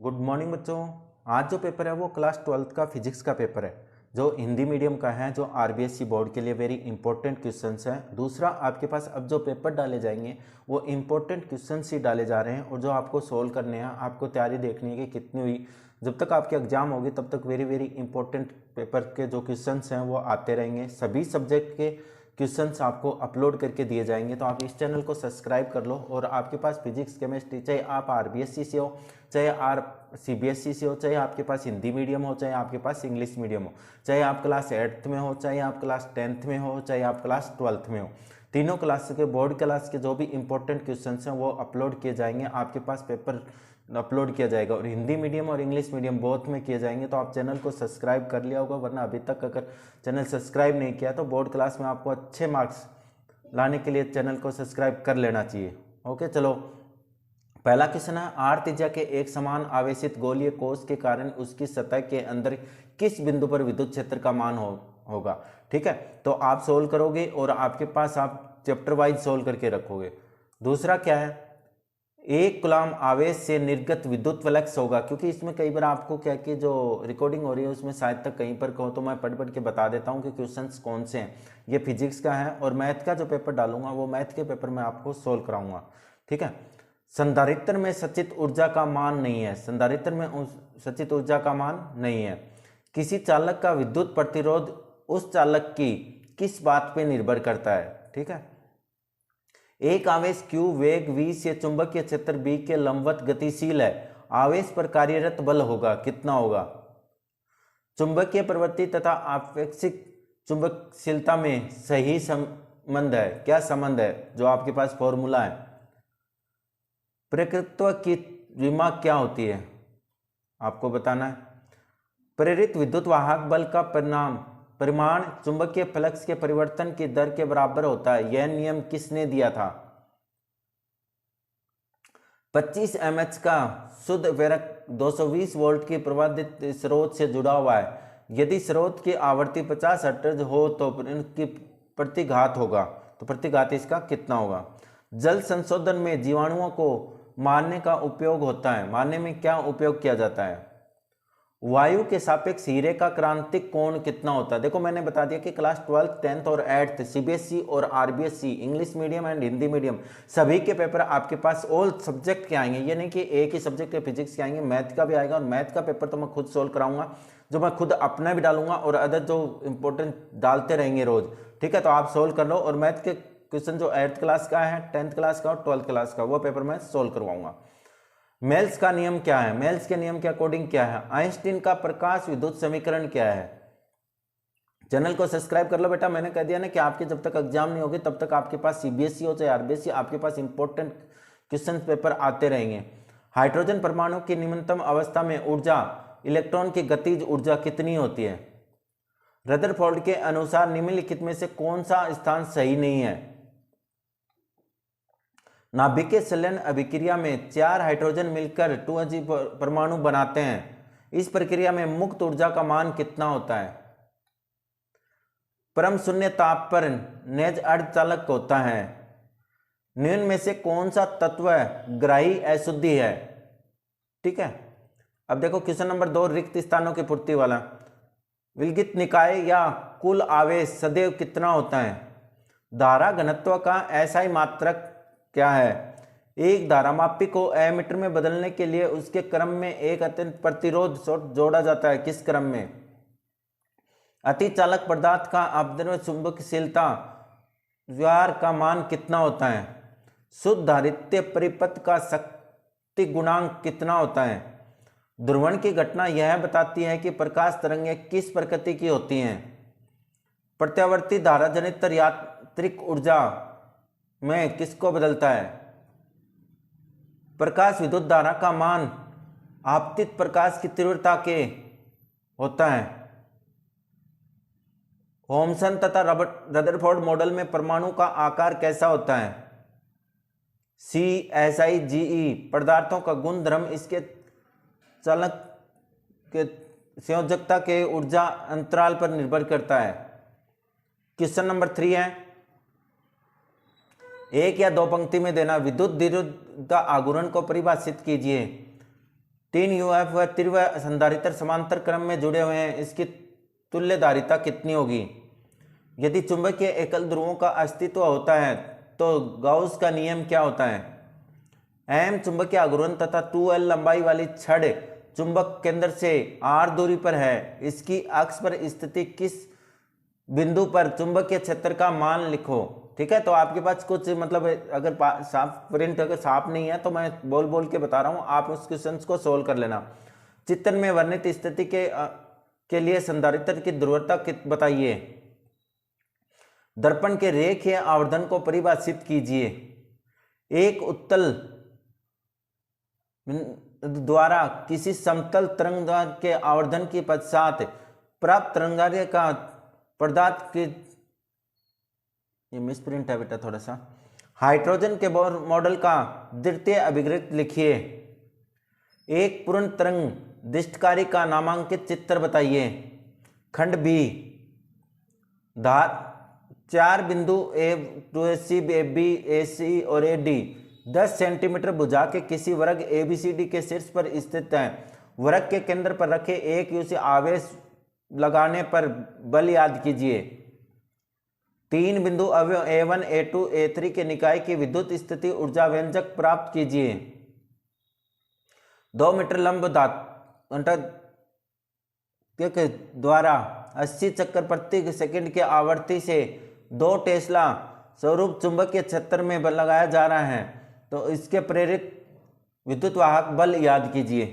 Good morning बच्चों। आज जो पेपर है वो क्लास 12th का फिजिक्स का पेपर है जो हिंदी मीडियम का है, जो आरबीएसई बोर्ड के लिए वेरी इंपॉर्टेंट क्वेश्चंस हैं। दूसरा, आपके पास अब जो पेपर डाले जाएंगे वो इंपॉर्टेंट क्वेश्चंस ही डाले जा रहे हैं और जो आपको सोल्व करने हैं, आपको तैयारी देखनी है कि कितनी हुई। जब तक आपके एग्जाम होगी तब तक वेरी वेरी इंपॉर्टेंट पेपर के जो क्वेश्चंस हैं वो आते रहेंगे। सभी सब्जेक्ट के क्वेश्चंस आपको अपलोड करके दिए जाएंगे, तो आप इस चैनल को सब्सक्राइब कर लो। और आपके पास फिजिक्स केमिस्ट्री, चाहे आप आरबीएसई से हो, चाहे आप सीबीएसई से हो, चाहे आपके पास हिंदी मीडियम हो, चाहे आपके पास इंग्लिश मीडियम हो, चाहे आप क्लास 8th में हो, चाहे आप क्लास 10th में हो, चाहे आप क्लास 12th में हो, तीनों क्लास के बोर्ड क्लास के जो भी इंपॉर्टेंट क्वेश्चंस हैं वो अपलोड किए जाएंगे। आपके पास पेपर अपलोड किया जाएगा और हिंदी मीडियम और इंग्लिश मीडियम बोथ में किए जाएंगे। तो आप चैनल को सब्सक्राइब कर लिया होगा, वरना अभी तक अगर चैनल सब्सक्राइब नहीं किया तो बोर्ड क्लास में आपको अच्छे मार्क्स लाने के लिए चैनल को सब्सक्राइब कर लेना चाहिए। ओके, चलो पहला क्वेश्चन है, आर त्रिज्या के एक समान आवेशित गोलीय कोश के कारण उसकी सतह के अंदर किस बिंदु पर विद्युत क्षेत्र का मान होगा। ठीक है, तो आप सोल्व करोगे और आपके पास आप चैप्टर वाइज सोल्व करके रखोगे। दूसरा क्या है, एक कूलम्ब आवेश से निर्गत विद्युत फ्लक्स होगा, क्योंकि इसमें कई बार आपको क्या कि जो रिकॉर्डिंग हो रही है उसमें शायद तक कहीं पर कहो, तो मैं पढ़ पढ़ के बता देता हूँ कि क्वेश्चंस कौन से हैं। ये फिजिक्स का है और मैथ का जो पेपर डालूंगा वो मैथ के पेपर में आपको सोल्व कराऊंगा। ठीक है, संधारित्र में संचित ऊर्जा का मान नहीं है। संधारित्र में संचित ऊर्जा का मान नहीं है। किसी चालक का विद्युत प्रतिरोध उस चालक की किस बात पे निर्भर करता है। ठीक है, एक आवेश q वेग v से चुंबकीय क्षेत्र b के लंबवत गतिशील है। आवेश पर कार्यरत बल होगा, कितना होगा। चुंबकीय प्रवृत्ति तथा आपेक्षिक चुंबकशीलता में सही संबंध है। क्या संबंध है, जो आपके पास फॉर्मूला है। प्रेरित्व की विमा क्या होती है, आपको बताना है। प्रेरित विद्युत वाहक बल का परिमाण चुंबकीय फ्लक्स के परिवर्तन की दर के बराबर होता है। यह नियम किसने दिया था। 25 mH का शुद्ध प्रेरक 220 वोल्ट की प्रवाहित स्रोत से जुड़ा हुआ है। यदि स्रोत की आवृत्ति 50 हर्ट्ज हो तो इनकी प्रतिघात होगा, तो प्रतिघात इसका कितना होगा। जल संशोधन में जीवाणुओं को मारने का उपयोग होता है। मारने में क्या उपयोग किया जाता है। वायु के सापेक्ष हीरे का क्रांतिक कोण कितना होता है। देखो मैंने बता दिया कि क्लास 12th 10th और 8th सीबीएसई और RBSE English medium and Hindi medium सभी के पेपर आपके पास ऑल सब्जेक्ट के आएंगे। ये नहीं कि एक ही सब्जेक्ट के फिजिक्स के आएंगे, मैथ का भी आएगा। और मैथ का पेपर तो मैं खुद सोल्व कराऊंगा, जो मैं खुद अपना भी डालूंगा और अदर जो इंपॉर्टेंट डालते रहेंगे रोज। ठीक है, तो आप सोल्व कर लो। और मैथ के क्वेश्चन जो 8th क्लास का है, 10th क्लास का और 12th क्लास का, वो पेपर मैं सोल्व करवाऊंगा। मेल्स का नियम क्या है। मेल्स के नियम के अकॉर्डिंग क्या है। आइंस्टीन का प्रकाश विद्युत समीकरण क्या है। चैनल को सब्सक्राइब कर लो बेटा। मैंने कह दिया ना कि आपके जब तक एग्जाम नहीं होगी तब तक आपके पास सीबीएसई हो चाहे आरबीएसई, आपके पास इंपॉर्टेंट क्वेश्चन पेपर आते रहेंगे। हाइड्रोजन परमाणु की निम्नतम अवस्था में ऊर्जा, इलेक्ट्रॉन की गतिज ऊर्जा कितनी होती है। रदरफोर्ड के अनुसार निम्नलिखित में से कौन सा स्थान सही नहीं है। नाभिकीय संलयन अभिक्रिया में 4 हाइड्रोजन मिलकर 2H परमाणु बनाते हैं। इस प्रक्रिया में मुक्त ऊर्जा का मान कितना होता है। परम शून्य ताप पर नेज अर्धचालक होता है। निम्न में से कौन सा तत्व ग्राही अशुद्धि है। ठीक है, अब देखो क्वेश्चन नंबर 2, रिक्त स्थानों की पूर्ति वाला। विलगित निकाय या कुल आवेश सदैव कितना होता है। धारा घनत्व का एसआई मात्रक क्या है। एक धारामापी को एमीटर में बदलने के लिए उसके क्रम में एक अत्यंत प्रतिरोध जोड़ा जाता है। किस क्रम में। अतिचालक पदार्थ का अपद्रव्य चुंबकशीलता व्यवहार का मान कितना होता है। शुद्ध धारित्य परिपथ का शक्ति गुणांक कितना होता है। ध्रुवण की घटना यह बताती है कि प्रकाश तरंगें किस प्रकृति की होती हैं। प्रत्यावर्ती धारा जनित यांत्रिक ऊर्जा में किसको बदलता है। प्रकाश विद्युत धारा का मान आपतित प्रकाश की तीव्रता के होता है। थॉमसन तथा रदरफोर्ड मॉडल में परमाणु का आकार कैसा होता है। CSI-GE पदार्थों का गुण धर्म इसके चालक के संयोजकता के ऊर्जा अंतराल पर निर्भर करता है। क्वेश्चन नंबर 3 है, एक या दो पंक्ति में देना। विद्युत विरुद्ध आघूर्ण को परिभाषित कीजिए। 3 UF व तीव्र संधारित्र समांतर क्रम में जुड़े हुए हैं, इसकी तुल्यधारिता कितनी होगी? यदि चुंबकीय एकल ध्रुवों का अस्तित्व होता है तो गाउस का नियम क्या होता है? M चुंबकीय आघूर्ण तथा 2L लंबाई वाली छड़ चुंबक केंद्र से R दूरी पर है, इसकी अक्ष पर स्थिति किस बिंदु पर चुंबकीय क्षेत्र का मान लिखो। ठीक है, तो आपके पास कुछ मतलब अगर साफ प्रिंट अगर साफ नहीं है तो मैं बोल बोल के बता रहा हूँ, आप उस क्वेश्चन को सोल्व कर लेना। चित्र में वर्णित स्थिति के लिए संधारित्र की ध्रुवता बताइए। दर्पण के रेखीय आवर्धन को परिभाषित कीजिए। एक उत्तल द्वारा किसी समतल तरंग के आवर्धन के पश्चात प्राप्त तरंगार्य का पदार्थ के, ये मिसप्रिंट है बेटा थोड़ा सा। हाइड्रोजन के मॉडल का द्वितीय अभिग्रहित लिखिए। एक पूर्ण तरंग दिष्टकारी का नामांकित चित्र बताइए। खंड बी, धार 4 बिंदु ए टू सी बी ए सी और ए डी 10 सेंटीमीटर भुजा के किसी वर्ग ABCD के शीर्ष पर स्थित है। वर्ग के केंद्र पर रखे एक U से आवेश लगाने पर बल याद कीजिए। 3 बिंदु अवयव A1 A2 A3 के निकाय की विद्युत स्थिति ऊर्जा व्यंजक प्राप्त कीजिए। 2 मीटर लंब घंटा के द्वारा 80 चक्कर प्रति सेकंड की आवृत्ति से 2 टेस्ला स्वरूप चुंबकीय क्षेत्र में बल लगाया जा रहा है, तो इसके प्रेरित विद्युत वाहक बल याद कीजिए।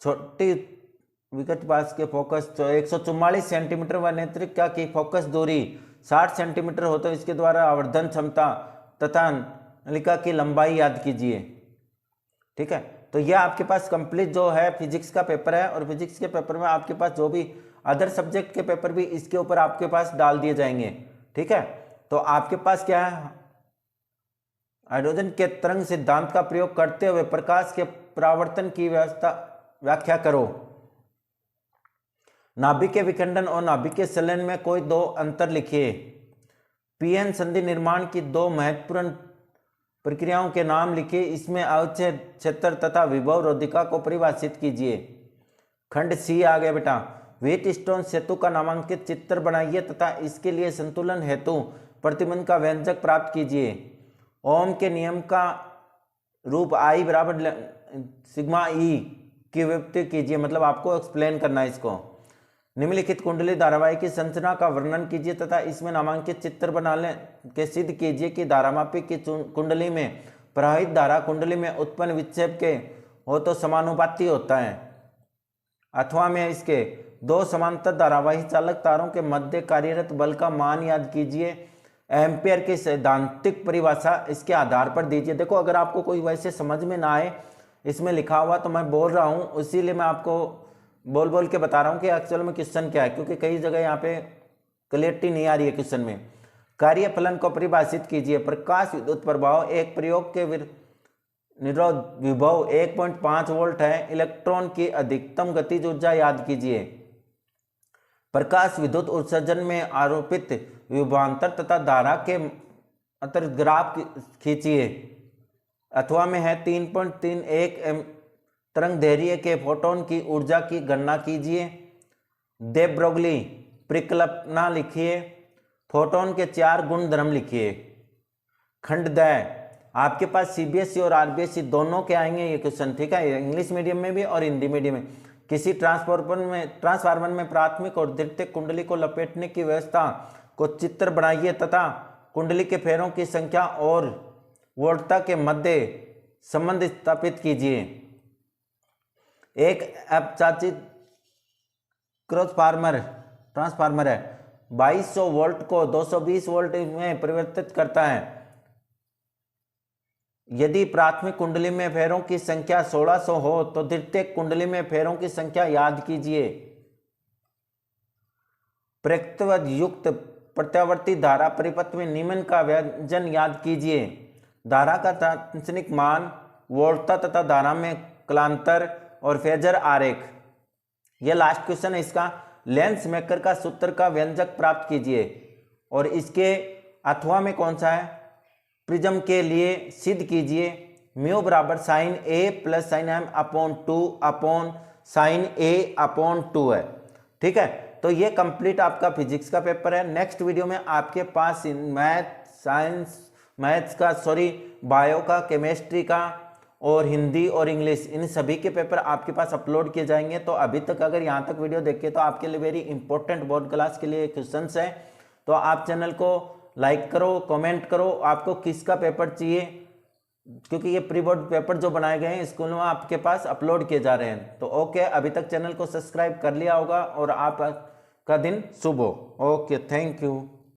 छोटी विकट पास के फोकस तो 144 सेंटीमीटर व नेत्रिका की फोकस दूरी 60 सेंटीमीटर हो तो इसके द्वारा आवर्धन क्षमता तथा नलिका की लंबाई याद कीजिए। ठीक है, तो यह आपके पास कंप्लीट जो है फिजिक्स का पेपर है, और फिजिक्स के पेपर में आपके पास जो भी अदर सब्जेक्ट के पेपर भी इसके ऊपर आपके पास डाल दिए जाएंगे। ठीक है, तो आपके पास क्या है, हाइड्रोजन के तरंग सिद्धांत का प्रयोग करते हुए प्रकाश के परावर्तन की व्याख्या करो। नाभिकीय विखंडन और नाभिकीय संलयन में कोई 2 अंतर लिखिए। पीएन संधि निर्माण की 2 महत्वपूर्ण प्रक्रियाओं के नाम लिखिए। इसमें अवच्छेद क्षेत्र तथा विभव रोधिका को परिभाषित कीजिए। खंड सी आ गया बेटा। व्हीटस्टोन सेतु का नामांकित चित्र बनाइए तथा इसके लिए संतुलन हेतु प्रतिबंध का व्यंजक प्राप्त कीजिए। ओम के नियम का रूप I बराबर सिग्मा E की व्युत्पत्ति कीजिए, मतलब आपको एक्सप्लेन करना है इसको। निम्नलिखित कुंडली धारावाहिक की संरचना का वर्णन कीजिए तथा इसमें नामांकित चित्र बनाने के सिद्ध कीजिए कि धारामापी की कुंडली में प्रवाहित धारा कुंडली में उत्पन्न विक्षेप के हो तो समानुपाती होता है, अथवा में इसके 2 समांतर धारावाही चालक तारों के मध्य कार्यरत बल का मान याद कीजिए। एम्पियर की सैद्धांतिक परिभाषा इसके आधार पर दीजिए। देखो, अगर आपको कोई वैसे समझ में ना आए इसमें लिखा हुआ तो मैं बोल रहा हूँ, इसीलिए मैं आपको बोल बोल के बता रहा हूँ कि एक्चुअल में क्वेश्चन क्या है, क्योंकि कई जगह यहाँ पे क्लियरिटी नहीं आ रही है क्वेश्चन में। कार्यफलन को परिभाषित कीजिए। प्रकाश विद्युत प्रभाव एक प्रयोग के निरोध विभव 1.5 वोल्ट है। इलेक्ट्रॉन की अधिकतम गतिज ऊर्जा याद कीजिए। प्रकाश विद्युत उत्सर्जन में आरोपित विभवांतर तथा धारा के अंतर्ग्राफ खींचिए। अथवा में है 3.31 तरंग दैर्घ्य के फोटोन की ऊर्जा की गणना कीजिए। दे ब्रोगली परिकल्पना लिखिए। फोटोन के 4 गुण धर्म लिखिए। खंड द आपके पास CBSE और RBSE दोनों के आएंगे ये क्वेश्चन। ठीक है, इंग्लिश मीडियम में भी और हिंदी मीडियम में। किसी ट्रांसफार्मर में प्राथमिक और द्वितीयक कुंडली को लपेटने की व्यवस्था को चित्र बनाइए तथा कुंडली के फेरों की संख्या और वोल्टता के मध्य संबंध स्थापित कीजिए। एक अपचाचित ट्रांसफार्मर है, 2200 वोल्ट को 220 वोल्ट में परिवर्तित करता है। यदि प्राथमिक कुंडली में फेरों की संख्या 1600 हो तो द्वितीयक कुंडली में फेरों की संख्या याद कीजिए। प्रकृतिवद युक्त प्रत्यावर्ती धारा परिपथ में निम्न का व्यंजन याद कीजिए। धारा का तात्क्षणिक मान, वोल्टता तथा धारा में कलांतर और फेजर आरेख। यह लास्ट क्वेश्चन है इसका। लेंस मेकर का सूत्र का व्यंजक प्राप्त कीजिए। और इसके अथवा में कौन सा है, प्रिज्म के लिए सिद्ध कीजिए। म्यू बराबर sine A plus sine M upon 2 upon sine A upon 2 है। ठीक है, तो ये कंप्लीट आपका फिजिक्स का पेपर है। नेक्स्ट वीडियो में आपके पास बायो का, केमिस्ट्री का और हिंदी और इंग्लिश, इन सभी के पेपर आपके पास अपलोड किए जाएंगे। तो अभी तक अगर यहाँ तक वीडियो देखे तो आपके लिए वेरी इंपॉर्टेंट बोर्ड क्लास के लिए क्वेश्चंस हैं। तो आप चैनल को लाइक करो, कमेंट करो आपको किसका पेपर चाहिए, क्योंकि ये प्री बोर्ड पेपर जो बनाए गए हैं स्कूल में आपके पास अपलोड किए जा रहे हैं। तो ओके, अभी तक चैनल को सब्सक्राइब कर लिया होगा और आपका दिन शुभ हो। Okay, thank you.